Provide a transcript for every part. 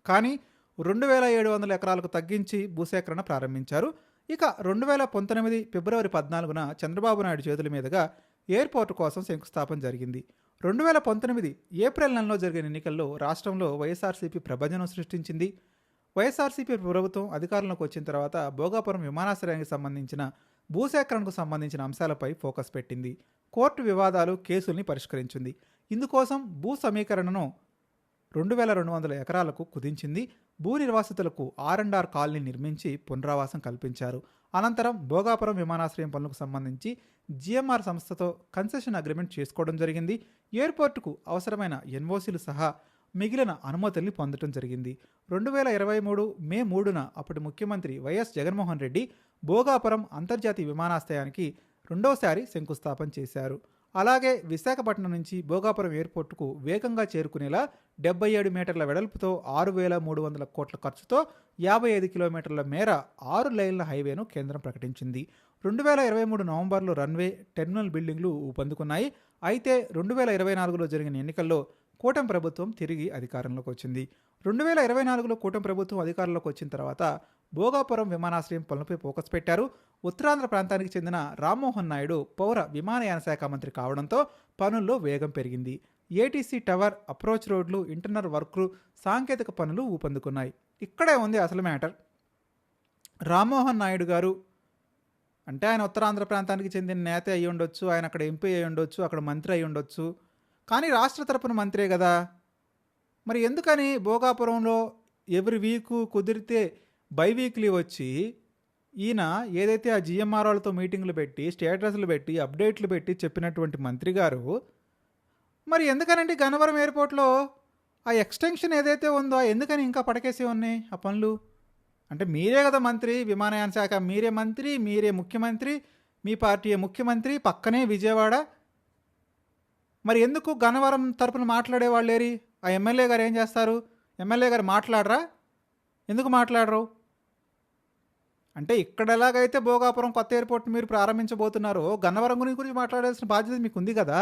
కానీ 2,700 ఎకరాలకు తగ్గించి భూసేకరణ ప్రారంభించారు. ఇక 2019 ఫిబ్రవరి 14న చంద్రబాబు నాయుడు చేతుల మీదుగా ఎయిర్పోర్టు కోసం శంకుస్థాపన జరిగింది. 2019 ఏప్రిల్ నెలలో జరిగిన ఎన్నికల్లో రాష్ట్రంలో వైఎస్ఆర్సీపీ ప్రభంజనం సృష్టించింది. వైఎస్ఆర్సీపీ ప్రభుత్వం అధికారంలోకి వచ్చిన తర్వాత భోగాపురం విమానాశ్రయానికి సంబంధించిన భూసేకరణకు సంబంధించిన అంశాలపై ఫోకస్ పెట్టింది. కోర్టు వివాదాలు, కేసుల్ని పరిష్కరించింది. ఇందుకోసం భూ సమీకరణను 2,200 ఎకరాలకు కుదించింది. భూ నిర్వాసితులకు ఆర్&ఆర్ కాలనీ నిర్మించి పునరావాసం కల్పించారు. అనంతరం భోగాపురం విమానాశ్రయం పనులకు సంబంధించి జిఎంఆర్ సంస్థతో కన్సెషన్ అగ్రిమెంట్ చేసుకోవడం జరిగింది. ఎయిర్పోర్టుకు అవసరమైన ఎన్ఓసీలు సహా మిగిలిన అనుమతుల్ని పొందడం జరిగింది. 2023 మే 3న అప్పటి ముఖ్యమంత్రి వైఎస్ జగన్మోహన్ రెడ్డి భోగాపురం అంతర్జాతీయ విమానాశ్రయానికి రెండోసారి శంకుస్థాపన చేశారు. అలాగే విశాఖపట్నం నుంచి భోగాపురం ఎయిర్పోర్టుకు వేగంగా చేరుకునేలా 77 మీటర్ల వెడల్పుతో 6,300 కోట్ల ఖర్చుతో 55 కిలోమీటర్ల మేర 6 లైన్ల హైవేను కేంద్రం ప్రకటించింది. 2023 నవంబర్లో రన్వే, టెర్మినల్ బిల్డింగ్లు ఊపందుకున్నాయి. అయితే 2024లో జరిగిన ఎన్నికల్లో కూటమి ప్రభుత్వం తిరిగి అధికారంలోకి వచ్చింది. 2024లో కూటమి ప్రభుత్వం అధికారంలోకి వచ్చిన తర్వాత భోగాపురం విమానాశ్రయం పనులపై ఫోకస్ పెట్టారు. ఉత్తరాంధ్ర ప్రాంతానికి చెందిన రామ్మోహన్ నాయుడు పౌర విమానయాన శాఖ మంత్రి కావడంతో పనుల్లో వేగం పెరిగింది. ఏటీసీ టవర్, అప్రోచ్ రోడ్లు, ఇంటర్నల్ వర్క్లు, సాంకేతిక పనులు ఊపందుకున్నాయి. ఇక్కడే ఉంది అసలు మ్యాటర్. రామ్మోహన్ నాయుడు గారు అంటే ఆయన ఉత్తరాంధ్ర ప్రాంతానికి చెందిన నేత అయి ఉండొచ్చు, ఆయన అక్కడ ఎంపీ అయి ఉండొచ్చు, అక్కడ మంత్రి అయి ఉండొచ్చు, కానీ రాష్ట్ర తరపున మంత్రే కదా. మరి ఎందుకని భోగాపురంలో ఎవ్రీ వీకు కుదిరితే బైవీక్లీ వచ్చి ఈయన ఏదైతే ఆ జిఎంఆర్ వాళ్ళతో మీటింగ్లు పెట్టి, స్టేటస్లు పెట్టి, అప్డేట్లు పెట్టి చెప్పినటువంటి మంత్రి గారు మరి ఎందుకనండి గన్నవరం ఎయిర్పోర్ట్లో ఆ ఎక్స్టెన్షన్ ఏదైతే ఉందో ఎందుకని ఇంకా పడకేసి ఉన్నాయి ఆ పనులు? అంటే మీరే కదా మంత్రి, విమానయాన శాఖ మీరే మంత్రి, మీరే ముఖ్యమంత్రి, మీ పార్టీ ముఖ్యమంత్రి, పక్కనే విజయవాడ. మరి ఎందుకు గన్నవరం తరపున మాట్లాడే వాళ్ళు లేరి? ఆ ఎమ్మెల్యే గారు ఏం చేస్తారు? ఎమ్మెల్యే గారు మాట్లాడరా? ఎందుకు మాట్లాడరు? అంటే ఇక్కడ ఎలాగైతే భోగాపురం కొత్త ఎయిర్పోర్ట్ మీరు ప్రారంభించబోతున్నారో గన్నవరం గురించి మాట్లాడాల్సిన బాధ్యత మీకు ఉంది కదా.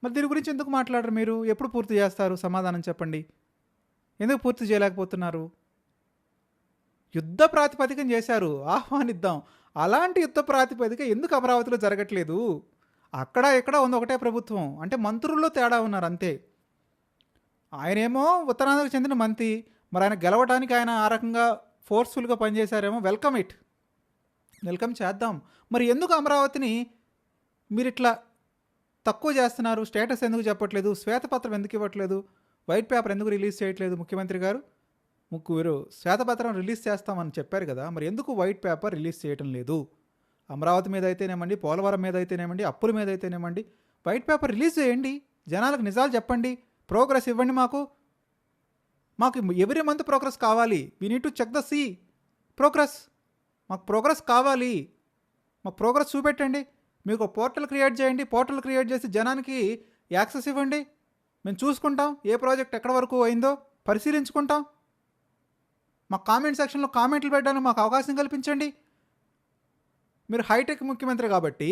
మరి దీని గురించి ఎందుకు మాట్లాడరు మీరు? ఎప్పుడు పూర్తి చేస్తారు? సమాధానం చెప్పండి. ఎందుకు పూర్తి చేయలేకపోతున్నారు? యుద్ధ ప్రాతిపదికన చేశారు, ఆహ్వానిద్దాం. అలాంటి యుద్ధ ప్రాతిపదిక ఎందుకు అమరావతిలో జరగట్లేదు? అక్కడ ఇక్కడ ఉంది ఒకటే ప్రభుత్వం. అంటే మంత్రుల్లో తేడా ఉన్నారు అంతే. ఆయనేమో ఉత్తరాంధ్రకు చెందిన మంత్రి, మరి ఆయన గెలవడానికి ఆయన ఆ రకంగా ఫోర్స్ఫుల్గా పనిచేశారేమో. వెల్కమ్ చేద్దాం. మరి ఎందుకు అమరావతిని మీరు ఇట్లా తక్కువ చేస్తున్నారు? స్టేటస్ ఎందుకు చెప్పట్లేదు? శ్వేతపత్రం ఎందుకు ఇవ్వట్లేదు? వైట్ పేపర్ ఎందుకు రిలీజ్ చేయట్లేదు ముఖ్యమంత్రి గారు? మీరు శ్వేతపత్రం రిలీజ్ చేస్తామని చెప్పారు కదా, మరి ఎందుకు వైట్ పేపర్ రిలీజ్ చేయటం లేదు? అమరావతి మీద అయితేనేమండి, పోలవరం మీద అయితేనేమండి, అప్పుల మీద అయితేనేమండి, వైట్ పేపర్ రిలీజ్ చేయండి. జనాలకు నిజాలు చెప్పండి. ప్రోగ్రెస్ ఇవ్వండి. మాకు ఎవ్రీ మంత్ ప్రోగ్రెస్ కావాలి. We need to check the see progress. మాకు ప్రోగ్రెస్ కావాలి. మాకు ప్రోగ్రెస్ చూపెట్టండి. మీకు పోర్టల్ క్రియేట్ చేయండి. పోర్టల్ క్రియేట్ చేసి జనానికి యాక్సెస్ ఇవ్వండి. మేము చూసుకుంటాం ఏ ప్రాజెక్ట్ ఎక్కడ వరకు అయిందో పరిశీలించుకుంటాం. మా కామెంట్ సెక్షన్లో కామెంట్లు పెట్టడానికి మాకు అవకాశం కల్పించండి. మీరు హైటెక్ ముఖ్యమంత్రి కాబట్టి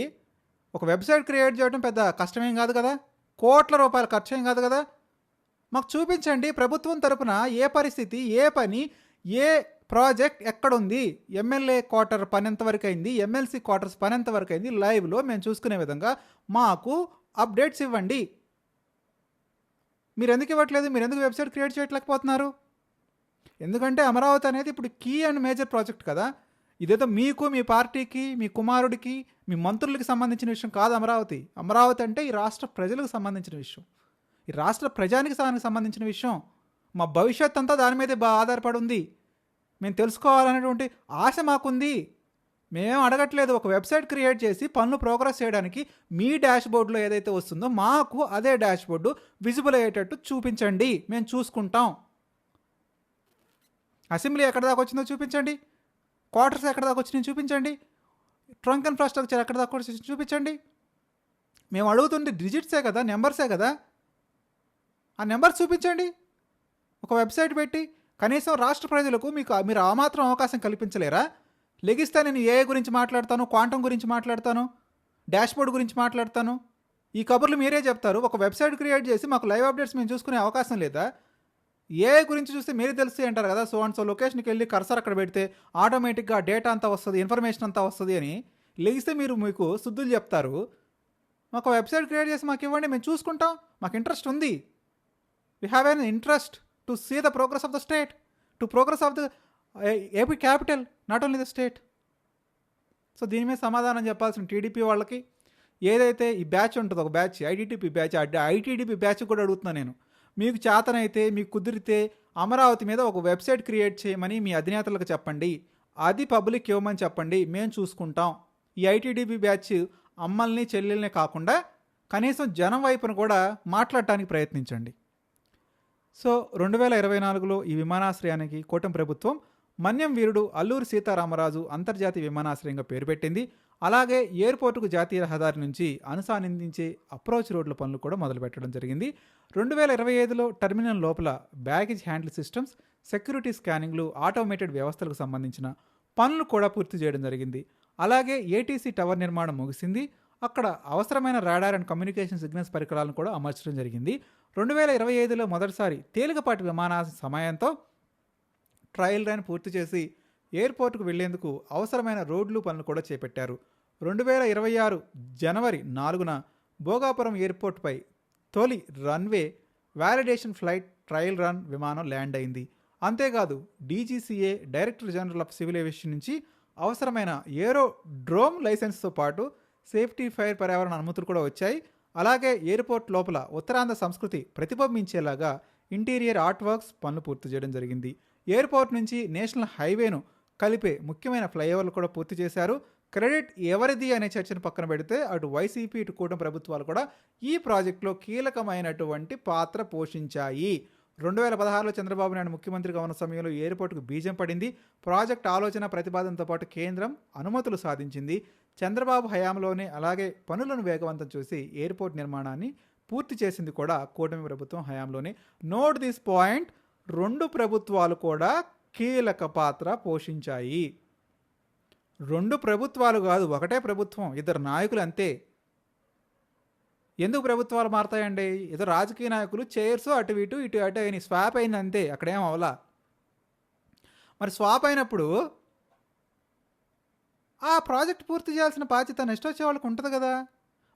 ఒక వెబ్సైట్ క్రియేట్ చేయడం పెద్ద కష్టమేం కాదు కదా, కోట్ల రూపాయల ఖర్చు ఏం కాదు కదా. మాకు చూపించండి ప్రభుత్వం తరపున ఏ పరిస్థితి, ఏ పని, ఏ ప్రాజెక్ట్ ఎక్కడుంది, ఎమ్మెల్యే క్వార్టర్ పని ఎంతవరకు అయింది, ఎమ్మెల్సీ క్వార్టర్స్ పని ఎంతవరకు అయింది, లైవ్లో మేము చూసుకునే విధంగా మాకు అప్డేట్స్ ఇవ్వండి. మీరు ఎందుకు ఇవ్వట్లేదు? మీరు ఎందుకు వెబ్సైట్ క్రియేట్ చేయట్లేకపోతున్నారు? ఎందుకంటే అమరావతి అనేది ఇప్పుడు కీ అండ్ మేజర్ ప్రాజెక్ట్ కదా. ఇదేదో మీకు, మీ పార్టీకి, మీ కుమారుడికి, మీ మంత్రులకి సంబంధించిన విషయం కాదు అమరావతి. అమరావతి అంటే ఈ రాష్ట్ర ప్రజలకు సంబంధించిన విషయం, ఈ రాష్ట్ర ప్రజానికి సంబంధించిన విషయం. మా భవిష్యత్ అంతా దాని మీదే ఆధారపడి ఉంది. మేము తెలుసుకోవాలనేటువంటి ఆశ మాకుంది. మేము అడగట్లేదు. ఒక వెబ్సైట్ క్రియేట్ చేసి పనులు ప్రోగ్రెస్ చేయడానికి మీ డాష్ బోర్డులో ఏదైతే వస్తుందో మాకు అదే డాష్ బోర్డు విజిబుల్ అయ్యేటట్టు చూపించండి. మేము చూసుకుంటాం. అసెంబ్లీ ఎక్కడ దాకా వచ్చిందో చూపించండి. క్వార్టర్స్ ఎక్కడ దాకా వచ్చినాయో చూపించండి. ట్రంక్ ఇన్ఫ్రాస్ట్రక్చర్ ఎక్కడ దాకా వచ్చి చూపించండి. మేము అడుగుతుండే డిజిట్సే కదా, నెంబర్సే కదా. ఆ నెంబర్స్ చూపించండి. ఒక వెబ్సైట్ పెట్టి కనీసం రాష్ట్ర ప్రజలకు మీరు ఆ మాత్రం అవకాశం కల్పించలేరా? లెగిస్తే నేను ఏఐ గురించి మాట్లాడతాను, క్వాంటమ్ గురించి మాట్లాడతాను, డాష్బోర్డ్ గురించి మాట్లాడతాను, ఈ కబుర్లు మీరే చెప్తారు. ఒక వెబ్సైట్ క్రియేట్ చేసి మాకు లైవ్ అప్డేట్స్ మేము చూసుకునే అవకాశం లేదా? ఏఐ గురించి చూస్తే మీరే తెలుస్తాయి అంటారు కదా, సో అండ్ సో లొకేషన్కి వెళ్ళి కర్సర్ అక్కడ పెడితే ఆటోమేటిక్గా డేటా అంతా వస్తుంది, ఇన్ఫర్మేషన్ అంతా వస్తుంది అని లెగిస్తే మీరు మీకు శుద్ధులు చెప్తారు. మాకు వెబ్సైట్ క్రియేట్ చేసి మాకు ఇవ్వండి, మేము చూసుకుంటాం, మాకు ఇంట్రెస్ట్ ఉంది. We have an interest to see the progress of the state, to progress of the AP capital, not only the state. So దీని మీద సమాధానం చెప్పాల్సిన టీడీపీ వాళ్ళకి, ఏదైతే ఈ బ్యాచ్ ఉంటుందో ఒక batch ITDP batch, ITDP batch కూడా అడుగుతున్నాను నేను, మీకు చేతనైతే మీకు కుదిరితే అమరావతి మీద ఒక వెబ్సైట్ క్రియేట్ చేయమని మీ అధినేతలకు చెప్పండి, అది పబ్లిక్ ఇవ్వమని చెప్పండి, మేము చూసుకుంటాం. ఈ ఐటీడీపీ బ్యాచ్ అమ్మల్ని చెల్లెల్ని కాకుండా కనీసం జనం వైపున కూడా మాట్లాడటానికి ప్రయత్నించండి. సో 2024లో ఈ విమానాశ్రయానికి కూటమి ప్రభుత్వం మన్యం వీరుడు అల్లూరి సీతారామరాజు అంతర్జాతీయ విమానాశ్రయంగా పేరు పెట్టింది. అలాగే ఎయిర్పోర్టుకు జాతీయ రహదారి నుంచి అనుసంధానించే అప్రోచ్ రోడ్ల పనులు కూడా మొదలుపెట్టడం జరిగింది. 2025లో టెర్మినల్ లోపల బ్యాగేజ్ హ్యాండిల్ సిస్టమ్స్, సెక్యూరిటీ స్కానింగ్లు, ఆటోమేటెడ్ వ్యవస్థలకు సంబంధించిన పనులు కూడా పూర్తి చేయడం జరిగింది. అలాగే ఏటీసీ టవర్ నిర్మాణం ముగిసింది. అక్కడ అవసరమైన రాడార్ అండ్ కమ్యూనికేషన్ సిగ్నల్స్ పరికరాలను కూడా అమర్చడం జరిగింది. 2025లో మొదటిసారి తేలికపాటి విమానాశ్రయ సమయంతో ట్రయల్ రన్ పూర్తి చేసి ఎయిర్పోర్టుకు వెళ్లేందుకు అవసరమైన రోడ్లు పనులు కూడా చేపట్టారు. 2026 జనవరి 4న భోగాపురం ఎయిర్పోర్టుపై తొలి runway validation flight trial run విమానం ల్యాండ్ అయింది. అంతేకాదు DGCA director general of civil aviation నుంచి అవసరమైన ఏరో డ్రోమ్ లైసెన్స్తో పాటు సేఫ్టీ ఫైర్ పర్యావరణ అనుమతులు కూడా వచ్చాయి. అలాగే ఎయిర్పోర్ట్ లోపల ఉత్తరాంధ్ర సంస్కృతి ప్రతిబింబించేలాగా ఇంటీరియర్ ఆర్ట్ వర్క్స్ పనులు పూర్తి చేయడం జరిగింది. ఎయిర్పోర్ట్ నుంచి నేషనల్ హైవేను కలిపే ముఖ్యమైన ఫ్లైఓవర్లు కూడా పూర్తి చేశారు. క్రెడిట్ ఎవరిది అనే చర్చను పక్కన పెడితే అటు వైసీపీ ఇటు కూటమి ప్రభుత్వాలు కూడా ఈ ప్రాజెక్టులో కీలకమైనటువంటి పాత్ర పోషించాయి. 2016లో చంద్రబాబు నాయుడు ముఖ్యమంత్రిగా ఉన్న సమయంలో ఎయిర్పోర్టుకు బీజం పడింది. ప్రాజెక్ట్ ఆలోచన ప్రతిపాదనతో పాటు కేంద్రం అనుమతులు సాధించింది. చంద్రబాబు హయాంలోనే అలాగే పనులను వేగవంతం చేసి ఎయిర్పోర్ట్ నిర్మాణాన్ని పూర్తి చేసింది కూడా కూటమి ప్రభుత్వం హయాంలోనే. నోట్ దిస్ పాయింట్, 2 ప్రభుత్వాలు కూడా కీలక పాత్ర పోషించాయి. 2 ప్రభుత్వాలు కాదు, ఒకటే ప్రభుత్వం, 2 నాయకులు అంతే. ఎందుకు ప్రభుత్వాలు మారతాయండి? ఏదో రాజకీయ నాయకులు చైర్స్ అటు ఇటు ఇటు అటు అయిన స్వాప్ అయింది అంతే, అక్కడేం అవలా. మరి స్వాప్ అయినప్పుడు ఆ ప్రాజెక్ట్ పూర్తి చేయాల్సిన బాధ్యత నెక్స్ట్ వచ్చే వాళ్ళకి ఉంటుంది కదా.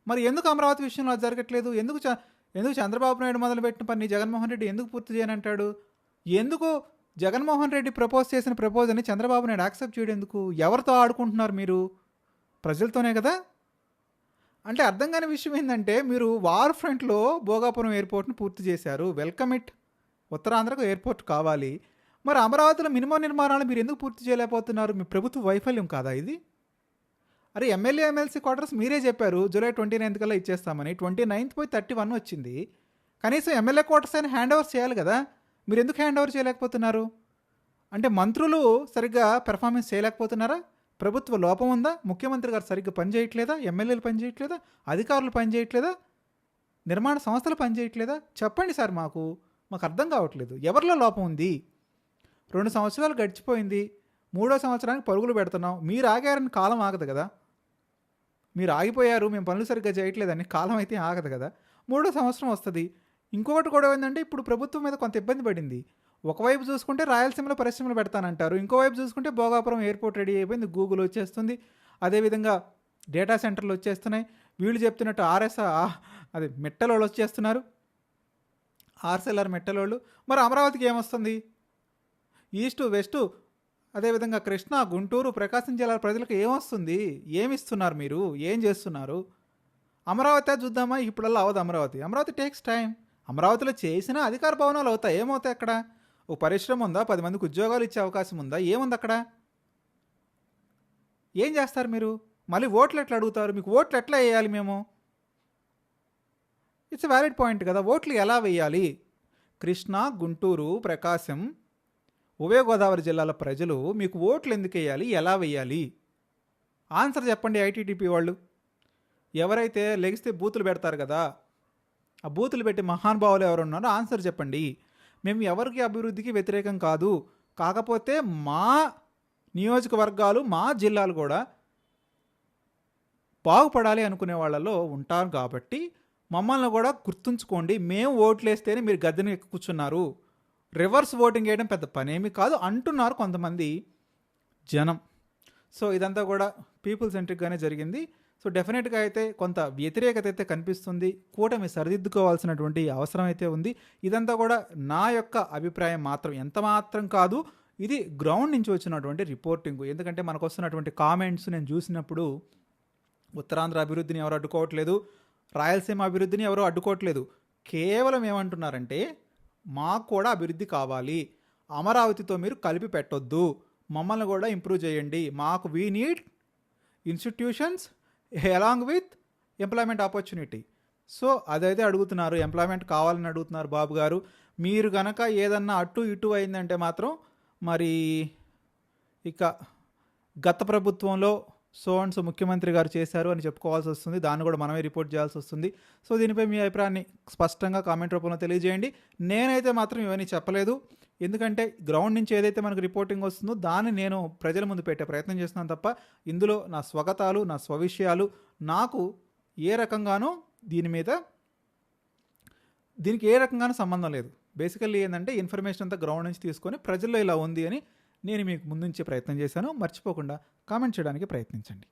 మరి ఎందుకు అమరావతి విషయంలో అది జరగట్లేదు? ఎందుకు చంద్రబాబు నాయుడు మొదలుపెట్టిన పని జగన్మోహన్ రెడ్డి ఎందుకు పూర్తి చేయనంటాడు? ఎందుకు జగన్మోహన్ రెడ్డి ప్రపోజ్ చేసిన ప్రపోజల్ని చంద్రబాబు నాయుడు యాక్సెప్ట్ చేయడం ఎందుకు? ఎవరితో ఆడుకుంటున్నారు మీరు? ప్రజలతోనే కదా. అంటే అర్థం కాని విషయం ఏంటంటే, మీరు వార్ ఫ్రంట్లో భోగాపురం ఎయిర్పోర్ట్ని పూర్తి చేశారు, వెల్కమ్ ఇట్, ఉత్తరాంధ్రకు ఎయిర్పోర్ట్ కావాలి. మరి అమరావతిలో మినిమం నిర్మాణాలు మీరు ఎందుకు పూర్తి చేయలేకపోతున్నారు? మీ ప్రభుత్వ వైఫల్యం కాదా ఇది? అరే ఎమ్మెల్యే ఎమ్మెల్సీ క్వార్టర్స్ మీరే చెప్పారు జూలై 29 కల్లా ఇచ్చేస్తామని. 29 పోయి 31 వచ్చింది. కనీసం ఎమ్మెల్యే క్వార్టర్స్ అయినా హ్యాండ్ ఓవర్ చేయాలి కదా. మీరు ఎందుకు హ్యాండ్ ఓవర్ చేయలేకపోతున్నారు? అంటే మంత్రులు సరిగ్గా పెర్ఫార్మెన్స్ చేయలేకపోతున్నారా? ప్రభుత్వ లోపం ఉందా? ముఖ్యమంత్రి గారు సరిగ్గా పనిచేయట్లేదా? ఎమ్మెల్యేలు పనిచేయట్లేదా? అధికారులు పనిచేయట్లేదా? నిర్మాణ సంస్థలు పనిచేయట్లేదా? చెప్పండి సార్, మాకు అర్థం కావట్లేదు. ఎవరిలో లోపం ఉంది? 2 సంవత్సరాలు గడిచిపోయింది, 3వ సంవత్సరానికి పరుగులు పెడుతున్నాం. మీరు ఆగారని కాలం ఆగదు కదా. మీరు ఆగిపోయారు, మేము పనులు సరిగ్గా చేయట్లేదని కాలం అయితే ఆగదు కదా. 3వ సంవత్సరం వస్తుంది. ఇంకొకటి కూడా ఏంటంటే, ఇప్పుడు ప్రభుత్వం మీద కొంత ఇబ్బంది పడింది. ఒకవైపు చూసుకుంటే రాయలసీమలో పరిశ్రమలు పెడతానంటారు, ఇంకోవైపు చూసుకుంటే భోగాపురం ఎయిర్పోర్ట్ రెడీ అయిపోయింది, గూగుల్ వచ్చేస్తుంది, అదేవిధంగా డేటా సెంటర్లు వచ్చేస్తున్నాయి. వీళ్ళు చెప్తున్నట్టు అది మెట్టలోళ్ళు వచ్చేస్తున్నారు, ఆర్సెల్ఆర్ మెట్టలోళ్ళు. మరి అమరావతికి ఏమొస్తుంది? ఈస్టు వెస్టు అదేవిధంగా కృష్ణా, గుంటూరు, ప్రకాశం జిల్లాల ప్రజలకు ఏమొస్తుంది? ఏమిస్తున్నారు మీరు? ఏం చేస్తున్నారు? అమరావతి చూద్దామా? ఇప్పుడల్లా అవదు అమరావతి టేక్స్ టైం. అమరావతిలో చేసిన అధికార భవనాలు అవుతాయి, ఏమవుతాయి అక్కడ? ఓ పరిశ్రమ ఉందా? 10 మందికి ఉద్యోగాలు ఇచ్చే అవకాశం ఉందా? ఏముంది అక్కడ? ఏం చేస్తారు మీరు? మళ్ళీ ఓట్లు ఎట్లా అడుగుతారు? మీకు ఓట్లు ఎట్లా వేయాలి మేము? ఇట్స్ వ్యాలిడ్ పాయింట్ కదా. ఓట్లు ఎలా వేయాలి? కృష్ణా, గుంటూరు, ప్రకాశం, ఉభయ గోదావరి జిల్లాల ప్రజలు మీకు ఓట్లు ఎందుకు వేయాలి? ఎలా వేయాలి? ఆన్సర్ చెప్పండి ఐటీడీపీ వాళ్ళు. ఎవరైతే లెగిస్తే బూతులు పెడతారు కదా, ఆ బూతులు పెట్టి మహానుభావులు ఎవరు ఉన్నారో ఆన్సర్ చెప్పండి. మేము ఎవరికి అభివృద్ధికి వ్యతిరేకం కాదు, కాకపోతే మా నియోజకవర్గాలు మా జిల్లాలు కూడా బాగుపడాలి అనుకునే వాళ్ళలో ఉంటారు కాబట్టి మమ్మల్ని కూడా గుర్తుంచుకోండి. మేము ఓట్లేస్తేనే మీరు గద్దెని కూర్చున్నారు, రివర్స్ ఓటింగ్ వేయడం పెద్ద పనేమి కాదు అంటున్నారు కొంతమంది జనం. సో ఇదంతా కూడా పీపుల్ సెంట్రిక్గానే జరిగింది. సో డెఫినెట్గా అయితే కొంత వ్యతిరేకత అయితే కనిపిస్తుంది. కూటమి సరిదిద్దుకోవాల్సినటువంటి అవసరం అయితే ఉంది. ఇదంతా కూడా నా యొక్క అభిప్రాయం మాత్రం, ఎంత మాత్రం కాదు. ఇది గ్రౌండ్ నుంచి వచ్చినటువంటి రిపోర్టింగ్. ఎందుకంటే మనకు వస్తున్నటువంటి కామెంట్స్ నేను చూసినప్పుడు ఉత్తరాంధ్ర అభివృద్ధిని ఎవరు అడ్డుకోవట్లేదు, రాయలసీమ అభివృద్ధిని ఎవరు అడ్డుకోవట్లేదు. కేవలం ఏమంటున్నారంటే మాకు కూడా అభివృద్ధి కావాలి, అమరావతితో మీరు కలిపి పెట్టొద్దు, మమ్మల్ని కూడా ఇంప్రూవ్ చేయండి, మాకు we need institutions along with employment opportunity. So అదైతే అడుగుతున్నారు, ఎంప్లాయ్మెంట్ కావాలని అడుగుతున్నారు బాబు గారు. మీరు కనుక ఏదన్నా అటు ఇటు అయిందంటే మాత్రం మరి ఇక గత ప్రభుత్వంలో సో ముఖ్యమంత్రి గారు చేశారు అని చెప్పుకోవాల్సి వస్తుంది. దాన్ని కూడా మనమే రిపోర్ట్ చేయాల్సి వస్తుంది. సో దీనిపై మీ అభిప్రాయాన్ని స్పష్టంగా కామెంట్ రూపంలో తెలియజేయండి. నేనైతే మాత్రం ఇవన్నీ చెప్పలేదు, ఎందుకంటే గ్రౌండ్ నుంచి ఏదైతే మనకు రిపోర్టింగ్ వస్తుందో దాన్ని నేను ప్రజల ముందు పెట్టే ప్రయత్నం చేస్తున్నాను తప్ప ఇందులో నా స్వగతాలు, నా స్వవిషయాలు నాకు ఏ రకంగానూ దీనికి ఏ రకంగానూ సంబంధం లేదు. బేసికల్లీ ఏంటంటే ఇన్ఫర్మేషన్ అంతా గ్రౌండ్ నుంచి తీసుకొని ప్రజల్లో ఇలా ఉంది అని నేను మీకు ముందుంచే ప్రయత్నం చేశాను. మర్చిపోకుండా కామెంట్ చేయడానికి ప్రయత్నించండి.